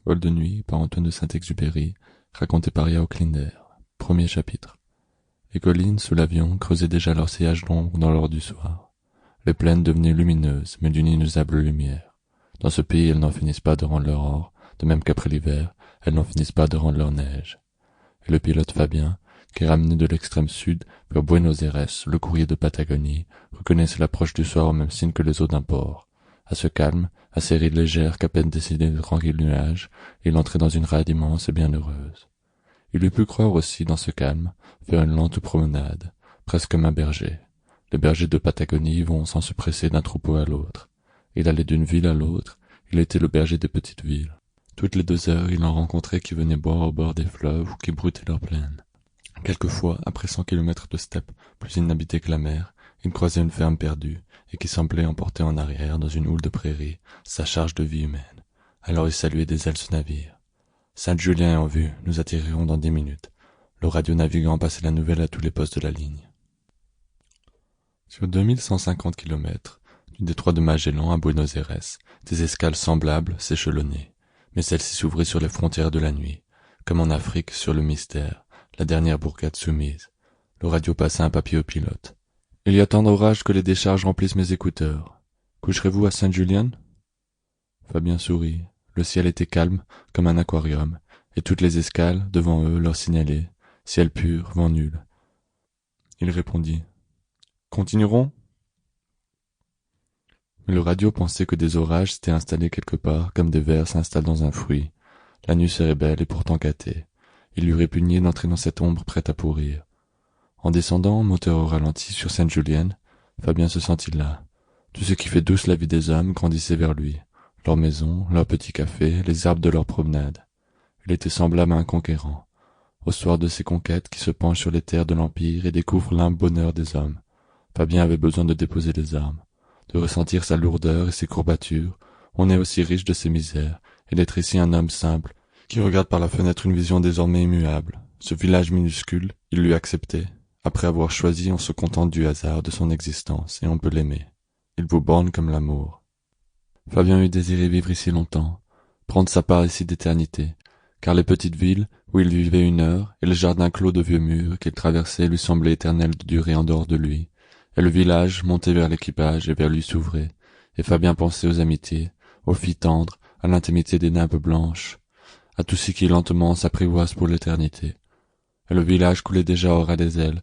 Vol de nuit par Antoine de Saint-Exupéry, raconté par Yao Klinder. Premier chapitre. Les collines sous l'avion creusaient déjà leur sillage d'ombre dans l'or du soir. Les plaines devenaient lumineuses, mais d'une inusable lumière. Dans ce pays, elles n'en finissent pas de rendre leur or, de même qu'après l'hiver, elles n'en finissent pas de rendre leur neige. Et le pilote Fabien, qui ramenait de l'extrême sud vers Buenos Aires le courrier de Patagonie, reconnaissait l'approche du soir au même signe que les eaux d'un port. À ce calme, à ces rides légères qu'à peine dessinaient de tranquilles nuages, il entrait dans une rade immense et bienheureuse. Il eût pu croire aussi, dans ce calme, faire une lente promenade, presque comme un berger. Les bergers de Patagonie vont sans se presser d'un troupeau à l'autre. Il allait d'une ville à l'autre, il était le berger des petites villes. Toutes les 2 heures, il en rencontrait qui venaient boire au bord des fleuves ou qui broutaient leurs plaines. Quelquefois, après 100 kilomètres de steppe, plus inhabitée que la mer, il croisait une ferme perdue, et qui semblait emporter en arrière, dans une houle de prairies, sa charge de vie humaine. Alors il saluait des ailes ce navire. Saint-Julien est en vue, nous atterrirons dans 10 minutes. Le radio-navigant passait la nouvelle à tous les postes de la ligne. Sur 2150 kilomètres, du détroit de Magellan à Buenos Aires, des escales semblables s'échelonnaient, mais celles-ci s'ouvraient sur les frontières de la nuit, comme en Afrique sur le Mystère, la dernière bourgade soumise. Le radio passa un papier au pilote. Il y a tant d'orages que les décharges remplissent mes écouteurs. Coucherez-vous à Saint-Julien? Fabien sourit. Le ciel était calme, comme un aquarium, et toutes les escales, devant eux, leur signalaient « Ciel pur, vent nul ». Il répondit « Continuerons ?» Mais le radio pensait que des orages s'étaient installés quelque part, comme des vers s'installent dans un fruit. La nuit serait belle et pourtant gâtée. Il lui répugnait d'entrer dans cette ombre prête à pourrir. En descendant, moteur au ralenti, sur Sainte-Julienne, Fabien se sentit là. Tout ce qui fait douce la vie des hommes grandissait vers lui. Leurs maisons, leurs petits cafés, les arbres de leur promenade. Il était semblable à un conquérant. Au soir de ces conquêtes qui se penchent sur les terres de l'Empire et découvrent l'humble bonheur des hommes. Fabien avait besoin de déposer les armes, de ressentir sa lourdeur et ses courbatures. On est aussi riche de ses misères, et d'être ici un homme simple, qui regarde par la fenêtre une vision désormais immuable. Ce village minuscule, il l'eût accepté. Après avoir choisi, on se contente du hasard de son existence, et on peut l'aimer. Il vous borne comme l'amour. Fabien eût désiré vivre ici longtemps, prendre sa part ici d'éternité, car les petites villes, où il vivait 1 heure, et le jardin clos de vieux murs qu'il traversait lui semblaient éternels de durer en dehors de lui, et le village montait vers l'équipage et vers lui s'ouvrait, et Fabien pensait aux amitiés, aux filles tendres, à l'intimité des nymphes blanches, à tout ce qui lentement s'apprivoise pour l'éternité. Et le village coulait déjà au ras des ailes,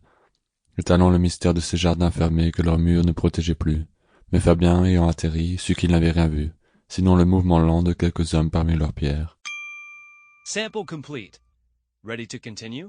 étalant le mystère de ces jardins fermés que leurs murs ne protégeaient plus. Mais Fabien, ayant atterri, sut qu'il n'avait rien vu, sinon le mouvement lent de quelques hommes parmi leurs pierres. Sample complete. Ready to continue?